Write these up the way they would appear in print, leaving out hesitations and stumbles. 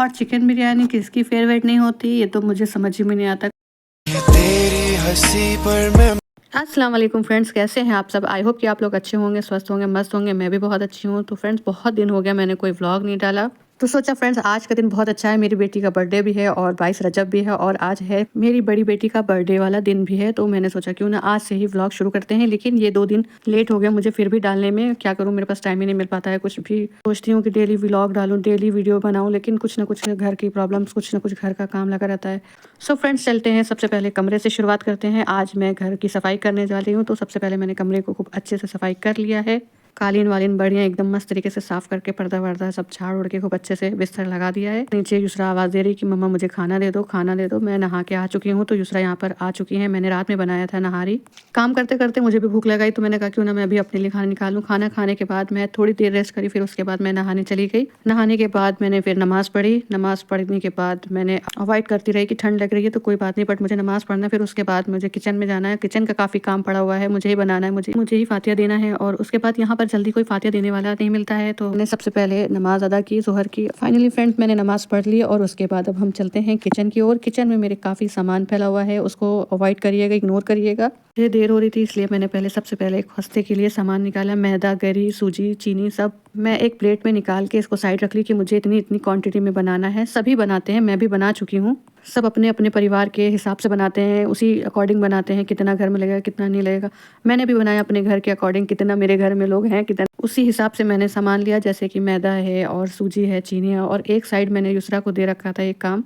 और चिकन बिरयानी किसकी फेवरेट नहीं होती, ये तो मुझे समझ ही में नहीं आता। तेरी हंसी पर मैं अस्सलाम वालेकुम फ्रेंड्स, कैसे हैं आप सब। आई होप कि आप लोग अच्छे होंगे, स्वस्थ होंगे, मस्त होंगे। मैं भी बहुत अच्छी हूँ। तो फ्रेंड्स, बहुत दिन हो गया मैंने कोई व्लॉग नहीं डाला, तो सोचा फ्रेंड्स आज का दिन बहुत अच्छा है। मेरी बेटी का बर्थडे भी है और 22 रजब भी है और आज है मेरी बड़ी बेटी का बर्थडे वाला दिन भी है। तो मैंने सोचा क्यों ना आज से ही व्लॉग शुरू करते हैं। लेकिन ये 2 दिन लेट हो गया मुझे फिर भी डालने में। क्या करूँ, मेरे पास टाइम ही नहीं मिल पाता है कुछ भी। सोचती हूँ कि डेली व्लॉग डालूँ, डेली वीडियो बनाऊँ, लेकिन कुछ ना कुछ घर की प्रॉब्लम्स, कुछ ना कुछ घर का काम लगा रहता है। सो फ्रेंड्स, चलते हैं। सबसे पहले कमरे से शुरुआत करते हैं। आज मैं घर की सफाई करने जा रही हूँ। तो सबसे पहले मैंने कमरे को खूब अच्छे से सफाई कर लिया है। कालीन वालीन बढ़िया एकदम मस्त तरीके से साफ करके पर्दा वर्दा सब झाड़ उड़ के खूब अच्छे से बिस्तर लगा दिया है। नीचे युसरा आवाज़ दे रही कि मम्मा मुझे खाना दे दो, खाना दे दो। मैं नहा के आ चुकी हूँ, तो युसरा यहाँ पर आ चुकी है। मैंने रात में बनाया था नहारी। काम करते करते मुझे भी भूख लगाई, तो मैंने कहा क्यों ना मैं अभी अपने लिए खाना निकालूँ। खाना खाने के बाद मैं थोड़ी देर रेस्ट करी, फिर उसके बाद मैं नहाने चली गई। नहाने के बाद मैंने फिर नमाज़ पढ़ी। नमाज़ पढ़ने के बाद मैंने अवॉइड करती रही कि ठंड लग रही है तो कोई बात नहीं, बट मुझे नमाज़ पढ़ना है। फिर उसके बाद मुझे किचन में जाना है। किचन का काफ़ी काम पड़ा हुआ है, मुझे ही बनाना है, मुझे ही फातिया देना है। और उसके बाद यहाँ पर जल्दी कोई फातिया देने वाला नहीं मिलता है, तो मैंने सबसे पहले नमाज अदा की ज़ोहर की। फाइनली फ्रेंड्स, मैंने नमाज पढ़ ली और उसके बाद अब हम चलते हैं किचन की ओर। किचन में मेरे काफ़ी सामान फैला हुआ है, उसको अवॉइड करिएगा, इग्नोर करिएगा। मुझे देर हो रही थी इसलिए मैंने सबसे पहले एक हफ्ते के लिए सामान निकाला। मैदा, गरी, सूजी, चीनी सब मैं एक प्लेट में निकाल के इसको साइड रख ली कि मुझे इतनी इतनी क्वांटिटी में बनाना है। सभी बनाते हैं, मैं भी बना चुकी हूँ। सब अपने अपने परिवार के हिसाब से बनाते हैं, उसी अकॉर्डिंग बनाते हैं, कितना घर में लगेगा कितना नहीं लगेगा। मैंने भी बनाया अपने घर के अकॉर्डिंग, कितना मेरे घर में लोग हैं कितना, उसी हिसाब से मैंने सामान लिया। जैसे कि मैदा है और सूजी है, चीनी है, और एक साइड मैंने युसरा को दे रखा था एक काम,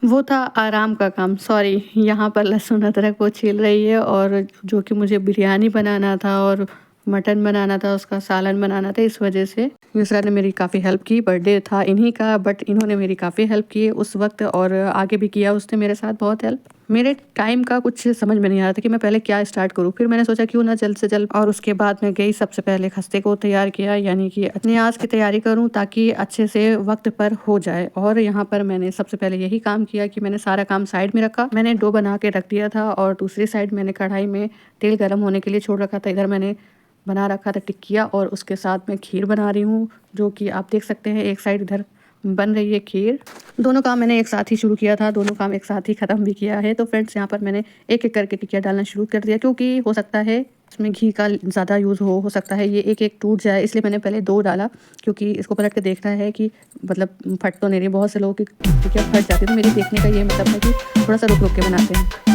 वो था आराम का काम। सॉरी, यहाँ पर लहसुन अदरक वो छील रही है। और जो कि मुझे बिरयानी बनाना था और मटन बनाना था, उसका सालन बनाना था, इस वजह से युसरा ने मेरी काफ़ी हेल्प की। बर्थडे था इन्हीं का, बट इन्होंने मेरी काफ़ी हेल्प की उस वक्त, और आगे भी किया उसने मेरे साथ बहुत हेल्प। मेरे टाइम का कुछ समझ में नहीं आ रहा था कि मैं पहले क्या स्टार्ट करूँ। फिर मैंने सोचा क्यों ना जल्द से जल्द, और उसके बाद मैं गई सबसे पहले खस्ते को तैयार किया, यानी कि न्याज की तैयारी करूँ ताकि अच्छे से वक्त पर हो जाए। और यहाँ पर मैंने सबसे पहले यही काम किया कि मैंने सारा काम साइड में रखा। मैंने डो बना के रख दिया था और दूसरी साइड मैंने कढ़ाई में तेल गर्म होने के लिए छोड़ रखा था। इधर मैंने बना रखा था टिक्किया और उसके साथ मैं खीर बना रही हूँ, जो कि आप देख सकते हैं एक साइड इधर बन रही है खीर। दोनों काम मैंने एक साथ ही शुरू किया था, दोनों काम एक साथ ही ख़त्म भी किया है। तो फ्रेंड्स, यहाँ पर मैंने एक एक करके टिक्किया डालना शुरू कर दिया, क्योंकि हो सकता है इसमें घी का ज़्यादा यूज़ हो सकता है ये एक एक टूट जाए, इसलिए मैंने पहले 2 डाला, क्योंकि इसको पलट के देखना है कि मतलब फट तो नहीं रही। बहुत से लोगों की टिक्किया फट जाती है, तो मेरे देखने का ये मतलब है कि थोड़ा सा रुक रुक के बनाते हैं।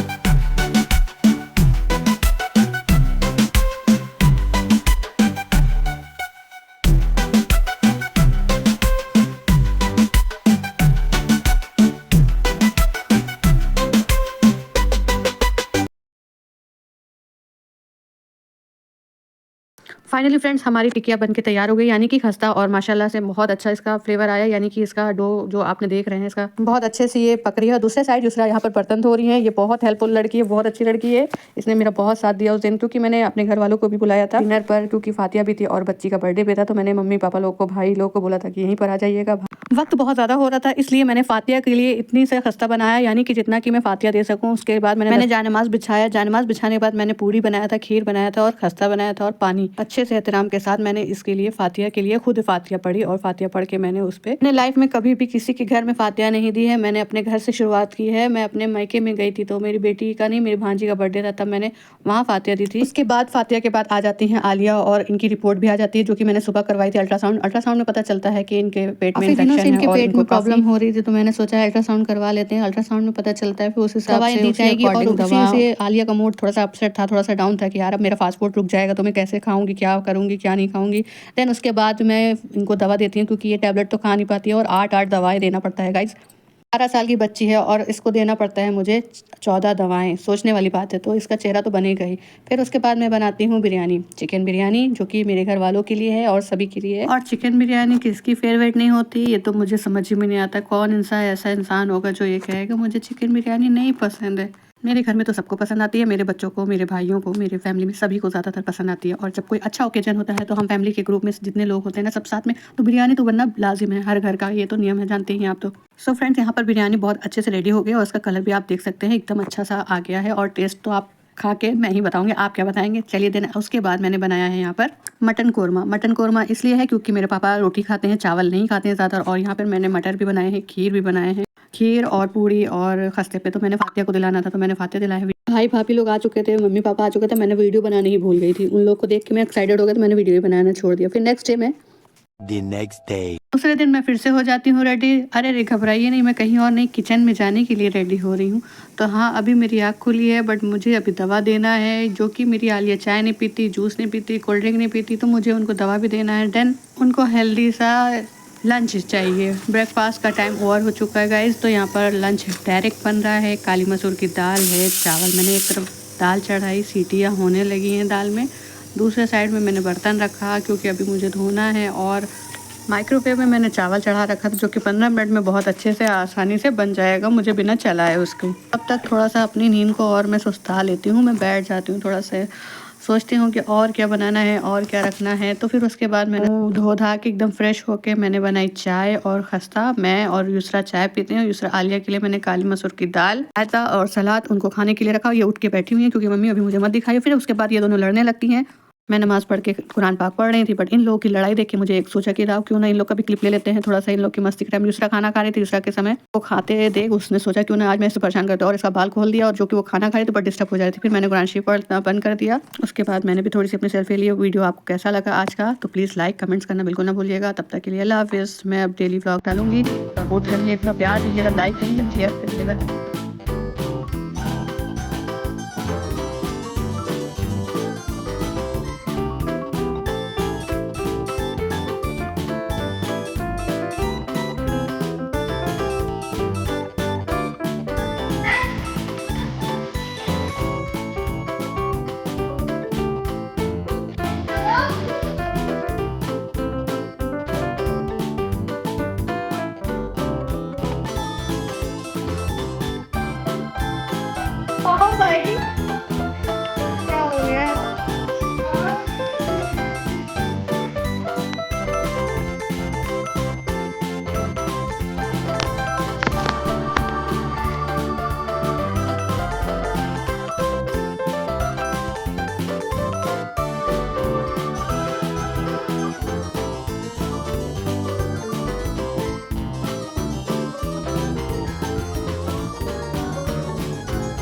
फाइनली फ्रेंड्स, हमारी टिकिया बनके तैयार हो गई, यानी कि खस्ता, और माशाल्लाह से बहुत अच्छा इसका फ्लेवर आया। यानी कि इसका डो जो आपने देख रहे हैं, इसका बहुत अच्छे से ये पक रही है। दूसरे साइड दूसरा यहाँ पर बर्तन धो रही है। ये बहुत हेल्पफुल लड़की है, बहुत अच्छी लड़की है। इसने मेरा बहुत साथ दिया उस दिन, क्योंकि मैंने अपने घर वालों को भी बुलाया था डिनर पर, क्योंकि फातिया भी थी और बच्ची का बर्थडे भी था। तो मैंने मम्मी पापा लोग को, भाई लोग को बोला था कि यहीं पर आ जाइएगा। वक्त बहुत ज़्यादा हो रहा था, इसलिए मैंने फातिया के लिए इतनी से खस्ता बनाया, यानी कि जितना कि मैं फातिया दे सकूँ। उसके बाद मैंने जानमाज़ बिछाया। जानमाज़ बिछाने के बाद मैंने पूरी बनाया था, खीर बनाया था और खस्ता बनाया था और पानी। अच्छे से एहतराम के साथ मैंने इसके लिए फातिया के लिए खुद फातिया पढ़ी, और फातिया पढ़ के मैंने उस पर अपने लाइफ में कभी भी किसी के घर में फातिया नहीं दी है। मैंने अपने घर से शुरुआत की है। मैं अपने मायके में गई थी, तो मेरी बेटी का नहीं, मेरी भांजी का बर्थडे था, तब मैंने वहाँ फातिया दी थी। उसके बाद फातिया के बाद आ जाती हैं आलिया, और इनकी रिपोर्ट भी आ जाती है, जो कि मैंने सुबह करवाई थी अल्ट्रासाउंड। अल्ट्रासाउंड में पता चलता है कि इनके पेट में इन्फेक्शन है और इनको प्रॉब्लम हो रही थी, तो मैंने सोचा अल्ट्रासाउंड करवा लेते हैं। अल्ट्रासाउंड में पता चलता है, फिर उस हिसाब से दी जाएगी। और उसी से आलिया का मूड थोड़ा सा अपसेट था, थोड़ा सा डाउन था कि यार अब मेरा फास्ट फूड रुक जाएगा, तो मैं कैसे खाऊंगी, क्या करूंगी, क्या नहीं खाऊंगी। देन उसके बाद मैं इनको दवा देती हूँ, क्योंकि ये टैबलेट तो खा नहीं पाती है, और 8 दवाएं देना पड़ता है गाइज। 12 साल की बच्ची है और इसको देना पड़ता है मुझे 14 दवाएं। सोचने वाली बात है, तो इसका चेहरा तो बनेगा ही। फिर उसके बाद मैं बनाती हूँ बिरयानी, चिकन बिरयानी, जो कि मेरे घर वालों के लिए है और सभी के लिए है। और चिकन बिरयानी किसकी फेवरेट नहीं होती, ये तो मुझे समझ ही में नहीं आता। कौन इंसान ऐसा इंसान होगा जो ये कहेगा मुझे चिकन बिरयानी नहीं पसंद है। मेरे घर में तो सबको पसंद आती है, मेरे बच्चों को, मेरे भाइयों को, मेरे फैमिली में सभी को ज़्यादातर पसंद आती है। और जब कोई अच्छा ओकेजन होता है, तो हम फैमिली के ग्रुप में जितने लोग होते हैं ना, सब साथ में, तो बिरयानी तो बनना लाजिम है हर घर का, ये तो नियम है, जानते ही हैं आप तो। सो फ्रेंड्स, यहाँ पर बिरयानी बहुत अच्छे से रेडी हो गई और उसका कलर भी आप देख सकते हैं एकदम अच्छा सा आ गया है। और टेस्ट तो आप खा के मैं ही बताऊंगी, आप क्या बताएंगे। चलिए देन उसके बाद मैंने बनाया है यहाँ पर मटन कोरमा। मटन कोरमा इसलिए है क्योंकि मेरे पापा रोटी खाते हैं, चावल नहीं खाते हैं ज़्यादा। और यहाँ पर मैंने मटर भी बनाए हैं, खीर भी बनाए हैं, खीर और पूड़ी और खस्ते पे तो मैंने फातिया को दिलाना था तो मैंने फातिया दिलाया है। भाई भाभी लोग आ चुके थे, मम्मी पापा आ चुके थे, मैंने वीडियो बनाने ही भूल गई थी। उन लोग को देख के मैं एक्साइटेड हो गया तो मैंने वीडियो ही बनाना छोड़ दिया। फिर नेक्स्ट डे मैं दूसरे दिन मैं फिर से हो जाती हूँ रेडी। अरे रे घबराइए नहीं, मैं कहीं और नहीं, किचन में जाने के लिए रेडी हो रही हूँ। तो हाँ, अभी मेरी आँख खुली है बट मुझे अभी दवा देना है, जो कि मेरी आलिया चाय नहीं पीती, जूस नहीं पीती, कोल्ड ड्रिंक नहीं पीती, तो मुझे उनको दवा भी देना है। देन उनको हेल्दी सा लंच चाहिए। ब्रेकफास्ट का टाइम ओवर हो चुका है गाइज, तो यहाँ पर लंच डायरेक्ट बन रहा है। काली मसूर की दाल है, चावल मैंने एक तरफ दाल चढ़ाई, सीटियाँ होने लगी हैं दाल में। दूसरे साइड में मैंने बर्तन रखा क्योंकि अभी मुझे धोना है। और माइक्रोवेव में मैंने चावल चढ़ा रखा था जो कि 15 मिनट में बहुत अच्छे से आसानी से बन जाएगा, मुझे बिना चलाए उसको। अब तक थोड़ा सा अपनी नींद को और मैं सुस्ता लेती हूँ, मैं बैठ जाती हूँ, थोड़ा सा सोचती हूँ कि और क्या बनाना है और क्या रखना है। तो फिर उसके बाद मैंने धो धा के एकदम फ्रेश होके मैंने बनाई चाय और खस्ता। मैं और यूसरा चाय पीते हैं। यूसरा आलिया के लिए मैंने काली मसूर की दाल, रायता और सलाद उनको खाने के लिए रखा। ये उठ के बैठी हुई है क्योंकि मम्मी अभी मुझे मत दिखाई। फिर उसके बाद ये दोनों लड़ने लगती हैं। मैं नमाज़ पढ़ के कुरान पाक पढ़ रही थी बट इन लोगों की लड़ाई देख के मुझे एक सोचा कि राव क्यों ना इन लोग का भी क्लिप ले लेते हैं, थोड़ा सा इन लोग की मस्ती के टाइम। दूसरा खाना खा रही थी, दूसरा के समय वो खाते देख उसने सोचा क्यों ना आज मैं इसे परेशान करता और इसका बाल खोल दिया, और जो कि वो खाना खा रही थी बट डिस्टर्ब हो जा रही थी। फिर मैंने कुरान शरीफ पढ़ना बंद कर दिया। उसके बाद मैंने भी थोड़ी सी अपनी सेल्फी ली। वीडियो आपको कैसा लगा आज का तो प्लीज़ लाइक कमेंट्स करना बिल्कुल ना भूलिएगा। तब तक के लिए अल्लाह हाफिज़। मैं अब डेली व्लॉग डालूंगी, सपोर्ट करिए, इतना प्यार दीजिएगा, लाइक करिए, शेयर करिएगा।